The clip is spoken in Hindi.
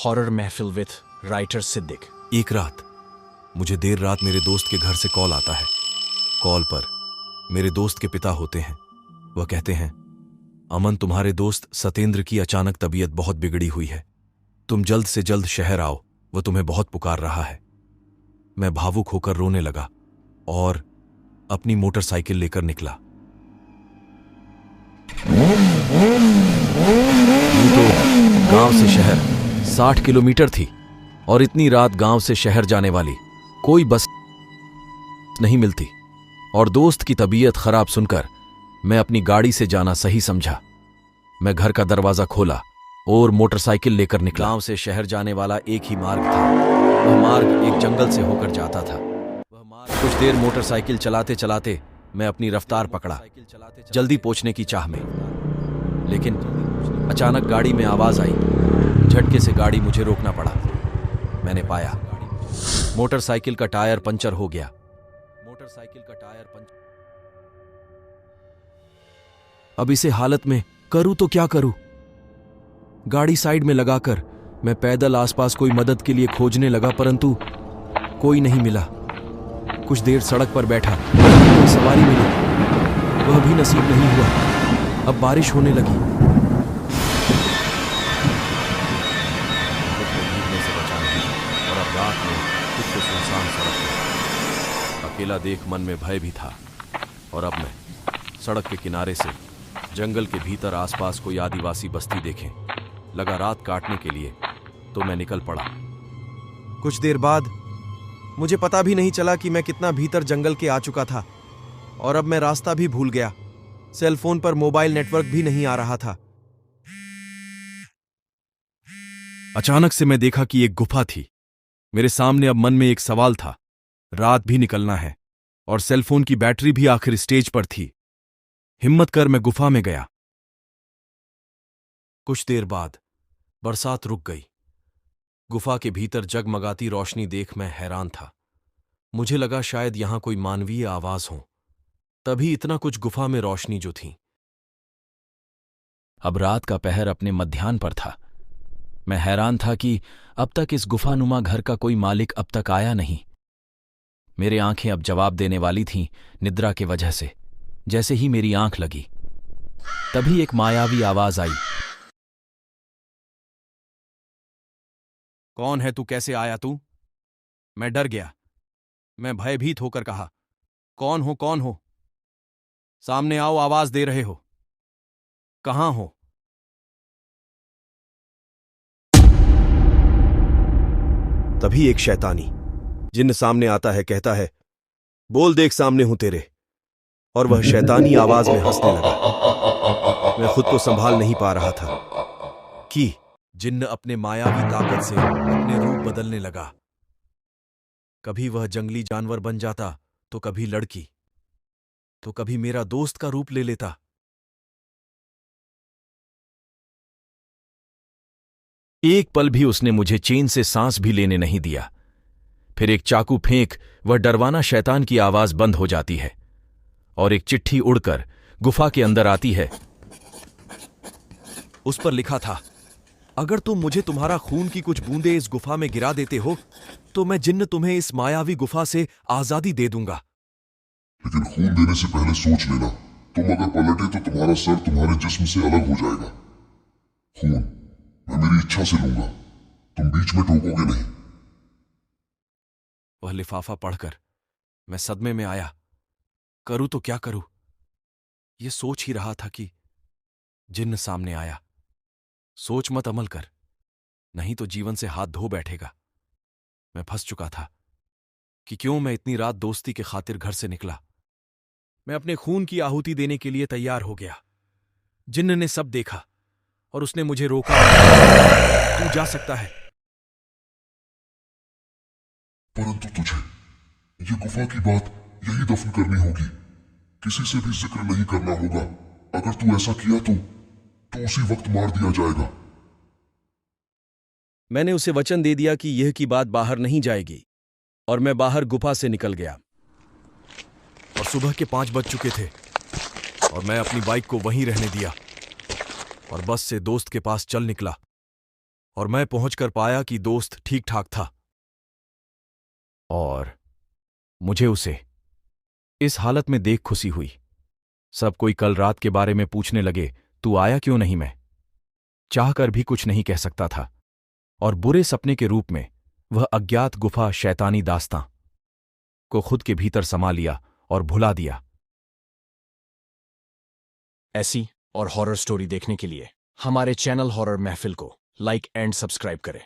हॉरर महफिल विथ राइटर सिद्दीक। एक रात मुझे देर रात मेरे दोस्त के घर से कॉल आता है। कॉल पर मेरे दोस्त के पिता होते हैं। वह कहते हैं, अमन, तुम्हारे दोस्त सतेंद्र की अचानक तबीयत बहुत बिगड़ी हुई है, तुम जल्द से जल्द शहर आओ, वह तुम्हें बहुत पुकार रहा है। मैं भावुक होकर रोने लगा और अपनी मोटरसाइकिल लेकर निकला। यूं तो गांव से शहर 60 किलोमीटर थी और इतनी रात गांव से शहर जाने वाली कोई बस नहीं मिलती, और दोस्त की तबीयत खराब सुनकर मैं अपनी गाड़ी से जाना सही समझा। मैं घर का दरवाजा खोला और मोटरसाइकिल लेकर निकला। गांव से शहर जाने वाला एक ही मार्ग था। वह मार्ग एक जंगल से होकर जाता था। कुछ देर मोटरसाइकिल चलाते चलाते मैं अपनी रफ्तार पकड़ा, जल्दी पहुंचने की चाह में। लेकिन अचानक गाड़ी में आवाज आई। झटके से गाड़ी मुझे रोकना पड़ा। मैंने पाया मोटरसाइकिल का टायर पंचर हो गया। अब इसे हालत में करूं तो क्या करूं? गाड़ी साइड में लगाकर मैं पैदल आसपास कोई मदद के लिए खोजने लगा, परंतु कोई नहीं मिला। कुछ देर सड़क पर बैठा, कोई सवारी मिली, वह भी नसीब नहीं हुआ। अब बारिश होने लगी। और अब रात में खुद को सुनसान सड़क पर अकेला देख मन में भय भी था। और अब मैं सड़क के किनारे से जंगल के भीतर आसपास कोई आदिवासी बस्ती देखे लगा रात काटने के लिए, तो मैं निकल पड़ा। कुछ देर बाद मुझे पता भी नहीं चला कि मैं कितना भीतर जंगल के आ चुका था, और अब मैं रास्ता भी भूल गया। सेलफोन पर मोबाइल नेटवर्क भी नहीं आ रहा था। अचानक से मैं देखा कि एक गुफा थी मेरे सामने। अब मन में एक सवाल था, रात भी निकलना है और सेलफोन की बैटरी भी आखिर स्टेज पर थी। हिम्मत कर मैं गुफा में गया। कुछ देर बाद बरसात रुक गई। गुफा के भीतर जगमगाती रोशनी देख मैं हैरान था। मुझे लगा शायद यहां कोई मानवीय आवाज हो, तभी इतना कुछ गुफा में रोशनी जो थी। अब रात का पहर अपने मध्याह्न पर था। मैं हैरान था कि अब तक इस गुफानुमा घर का कोई मालिक अब तक आया नहीं। मेरी आंखें अब जवाब देने वाली थीं निद्रा के वजह से। जैसे ही मेरी आंख लगी, तभी एक मायावी आवाज आई। कौन है तू? कैसे आया तू? मैं डर गया। मैं भयभीत होकर कहा, कौन हो, कौन हो? सामने आओ, आवाज दे रहे हो, कहां हो? तभी एक शैतानी जिन्न सामने आता है, कहता है, बोल देख सामने हूं तेरे। और वह शैतानी आवाज में हंसने लगा। मैं खुद को संभाल नहीं पा रहा था कि जिन्न अपने मायावी ताकत से अपने रूप बदलने लगा। कभी वह जंगली जानवर बन जाता, तो कभी लड़की, तो कभी मेरा दोस्त का रूप ले लेता। एक पल भी उसने मुझे चैन से सांस भी लेने नहीं दिया। फिर एक चाकू फेंक वह डरवाना शैतान की आवाज बंद हो जाती है और एक चिट्ठी उड़कर गुफा के अंदर आती है। उस पर लिखा था, अगर तुम मुझे तुम्हारा खून की कुछ बूंदें इस गुफा में गिरा देते हो, तो मैं जिन्न तुम्हें इस मायावी गुफा से आजादी दे दूंगा। लेकिन खून देने से पहले सोच लेना, तुम अगर पलटे तो तुम्हारा सर तुम्हारे जिस्म से अलग हो जाएगा। खून मैं मेरी इच्छा से लूंगा, तुम बीच में टोकोगे नहीं। वह लिफाफा पढ़कर मैं सदमे में आया। करूं तो क्या करूं? यह सोच ही रहा था कि जिन्न सामने आया। सोच मत अमल कर, नहीं तो जीवन से हाथ धो बैठेगा। मैं फंस चुका था कि क्यों मैं इतनी रात दोस्ती के खातिर घर से निकला। मैं अपने खून की आहुति देने के लिए तैयार हो गया। जिन्न ने सब देखा और उसने मुझे रोका। तू जा सकता है, परंतु तुझे ये गुफा की बात यही दफन करनी होगी। किसी से भी जिक्र नहीं करना होगा। अगर तू ऐसा किया तो उसी वक्त मार दिया जाएगा। मैंने उसे वचन दे दिया कि यह की बात बाहर नहीं जाएगी, और मैं बाहर गुफा से निकल गया। और सुबह के 5 बज चुके थे और मैं अपनी बाइक को वहीं रहने दिया और बस से दोस्त के पास चल निकला। और मैं पहुंचकर पाया कि दोस्त ठीक ठाक था और मुझे उसे इस हालत में देख खुशी हुई। सब कोई कल रात के बारे में पूछने लगे, तू आया क्यों नहीं? मैं चाहकर भी कुछ नहीं कह सकता था और बुरे सपने के रूप में वह अज्ञात गुफा शैतानी दास्तां को खुद के भीतर समा लिया और भुला दिया। ऐसी और हॉरर स्टोरी देखने के लिए हमारे चैनल हॉरर महफिल को लाइक एंड सब्सक्राइब करें।